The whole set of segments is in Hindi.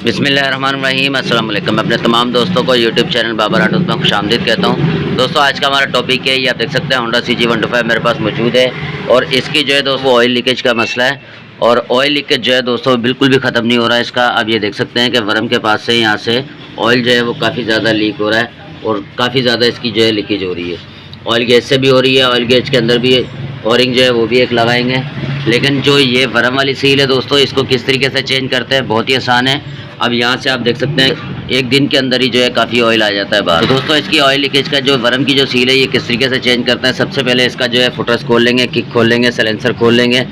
बिस्मिल्लाहिर्रहमानिर्रहीम। अस्सलाम वालेकुम। मैं अपने तमाम दोस्तों को यूट्यूब चैनल बाबर ऑटोज़ में खुशामदीद कहता हूँ। दोस्तों आज का हमारा टॉपिक है, ये आप देख सकते हैं होंडा CG125 मेरे पास मौजूद है और इसकी जो है दोस्तों ऑयल लीकेज का मसला है। और ऑयल लीकेज जो है दोस्तों बिल्कुल भी ख़त्म नहीं हो रहा है इसका। अब ये देख सकते हैं कि वरम के पास से यहाँ से ऑयल जो है वो काफ़ी ज़्यादा लीक हो रहा है और काफ़ी ज़्यादा इसकी जो है लीकेज हो रही है। ऑयल गेज से भी हो रही है, ऑयल गेज के अंदर भी ओरिंग जो है वो भी एक लगाएंगे। लेकिन जो ये वरम वाली सील है दोस्तों, इसको किस तरीके से चेंज करते हैं, बहुत ही आसान है। अब यहाँ से आप देख सकते हैं एक दिन के अंदर ही जो है काफ़ी ऑयल आ जाता है बाहर। तो दोस्तों इसकी ऑयल लीकेज का जो वरम की जो सील है ये किस तरीके से चेंज करते हैं, सबसे पहले इसका जो है फुटर्स खोल लेंगे, किक खोल लेंगे, सलेंसर खोल लेंगे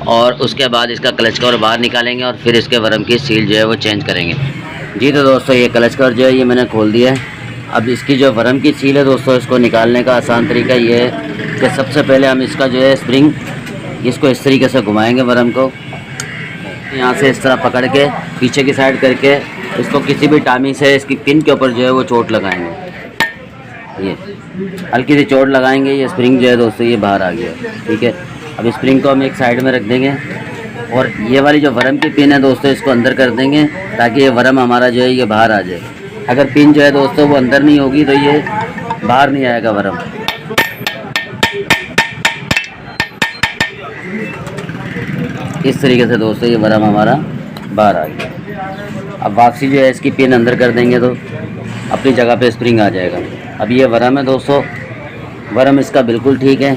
और उसके बाद इसका क्लच कवर बाहर निकालेंगे और फिर इसके वरम की सील जो है वो चेंज करेंगे। जी तो दोस्तों ये क्लच कवर जो है ये मैंने खोल दिया है। अब इसकी जो वरम की सील है दोस्तों, इसको निकालने का आसान तरीका ये है कि सबसे पहले हम इसका जो है स्प्रिंग इसको इस तरीके से घुमाएंगे वरम को, यहाँ से इस तरह पकड़ के पीछे की साइड करके इसको किसी भी टामी से इसकी पिन के ऊपर जो है वो चोट लगाएंगे। ये हल्की सी चोट लगाएंगे, ये स्प्रिंग जो है दोस्तों ये बाहर आ गया। ठीक है, अब स्प्रिंग को हम एक साइड में रख देंगे और ये वाली जो वरम की पिन है दोस्तों इसको अंदर कर देंगे ताकि ये वरम हमारा जो है ये बाहर आ जाए। अगर पिन जो है दोस्तों वो अंदर नहीं होगी तो ये बाहर नहीं आएगा वरम। इस तरीके से दोस्तों ये वरम हमारा बाहर आ गया। अब वापसी जो है इसकी पिन अंदर कर देंगे तो अपनी जगह पे स्प्रिंग आ जाएगा। अब ये वरम है दोस्तों, वरम इसका बिल्कुल ठीक है,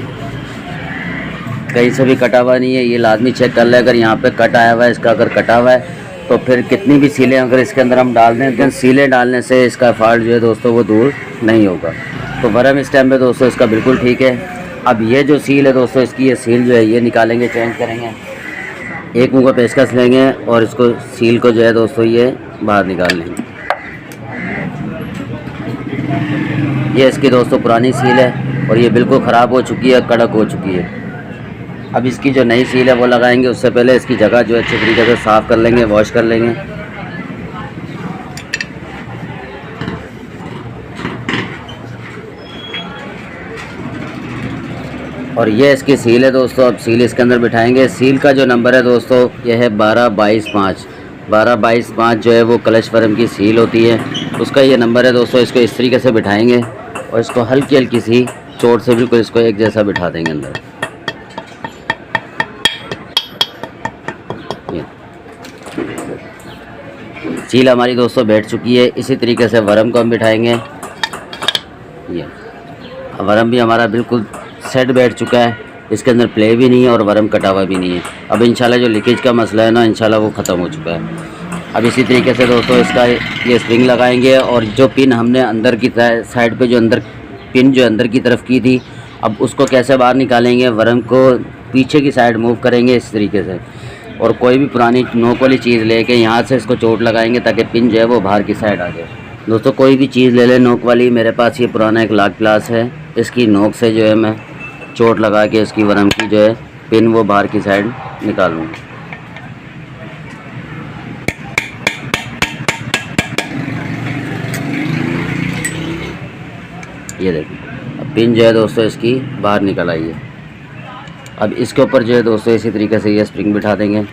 कहीं से भी कटा हुआ नहीं है। ये लाजमी चेक कर ले, अगर यहाँ पे कट आया हुआ है इसका, अगर कटा हुआ है तो फिर कितनी भी सीलें अगर इसके अंदर हम डाल दें तो सीलें डालने से इसका फॉल्ट जो है दोस्तों वो दूर नहीं होगा। तो वरम इस टाइम पे दोस्तों इसका बिल्कुल ठीक है। अब ये जो सील है दोस्तों इसकी ये सील जो है ये निकालेंगे, चेंज करेंगे। एक मुँह का पेचकस लेंगे और इसको सील को जो है दोस्तों ये बाहर निकाल लेंगे। ये इसकी दोस्तों पुरानी सील है और ये बिल्कुल ख़राब हो चुकी है, कड़क हो चुकी है। अब इसकी जो नई सील है वो लगाएंगे। उससे पहले इसकी जगह जो अच्छे तरीके से साफ़ कर लेंगे, वॉश कर लेंगे। और ये इसकी सील है दोस्तों। अब सील इसके अंदर बिठाएंगे। सील का जो नंबर है दोस्तों ये है 12-22-5। 12-22-5 जो है वो क्लच वरम की सील होती है, उसका ये नंबर है दोस्तों। इसको इस तरीके से बिठाएंगे और इसको हल्की हल्की सी चोट से बिल्कुल इसको एक जैसा बिठा देंगे अंदर। सील हमारी दोस्तों बैठ चुकी है। इसी तरीके से वरम को हम बिठाएंगे। ये वरम भी हमारा बिल्कुल सेट बैठ चुका है, इसके अंदर प्ले भी नहीं है और वरम कटा हुआ भी नहीं है। अब इंशाल्लाह जो लीकेज का मसला है ना, इंशाल्लाह वो ख़त्म हो चुका है। अब इसी तरीके से दोस्तों इसका ये स्प्रिंग लगाएंगे और जो पिन हमने अंदर की साइड पे जो अंदर पिन जो अंदर की तरफ की थी, अब उसको कैसे बाहर निकालेंगे। वरम को पीछे की साइड मूव करेंगे इस तरीके से और कोई भी पुरानी नोक वाली चीज़ लेके यहाँ से इसको चोट लगाएंगे ताकि पिन जो है वो बाहर की साइड आ जाए। दोस्तों कोई भी चीज़ ले लें नोक वाली। मेरे पास ये पुराना एक लाख प्लास है, इसकी नोक से जो है मैं चोट लगा के इसकी वरम की जो है पिन वो बाहर की साइड निकालूंगा। ये देखिए अब पिन जो है दोस्तों इसकी बाहर निकल आई है। अब इसके ऊपर जो है दोस्तों इसी तरीके से ये स्प्रिंग बिठा देंगे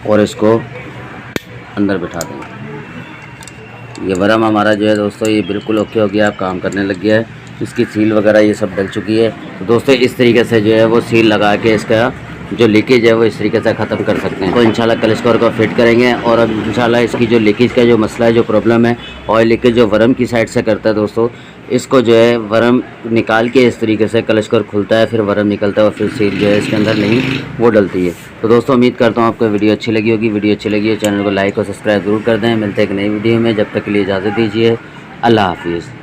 और इसको अंदर बिठा देंगे। ये वरम हमारा जो है दोस्तों ये बिल्कुल ओके हो गया, काम करने लग गया है। इसकी सील वगैरह ये सब डल चुकी है। तो दोस्तों इस तरीके से जो है वो सील लगा के इसका जो लीकेज है वो इस तरीके से ख़त्म कर सकते हैं। तो इंशाल्लाह क्लच कवर को फिट करेंगे और अब इंशाल्लाह इसकी जो लीकेज का जो मसला है, जो प्रॉब्लम है ऑयल लीकेज जो वरम की साइड से करता है दोस्तों, इसको जो है वरम निकाल के इस तरीके से क्लच कवर खुलता है, फिर वरम निकलता है और फिर सील जो है इसके अंदर नहीं वो डलती है। तो दोस्तों उम्मीद करता हूँ आपको वीडियो अच्छी लगी होगी। वीडियो अच्छी लगी है चैनल को लाइक और सब्सक्राइब जरूर कर दें। मिलते हैं एक नई वीडियो में, जब तक के लिए इजाज़त दीजिए। अल्लाह हाफिज़।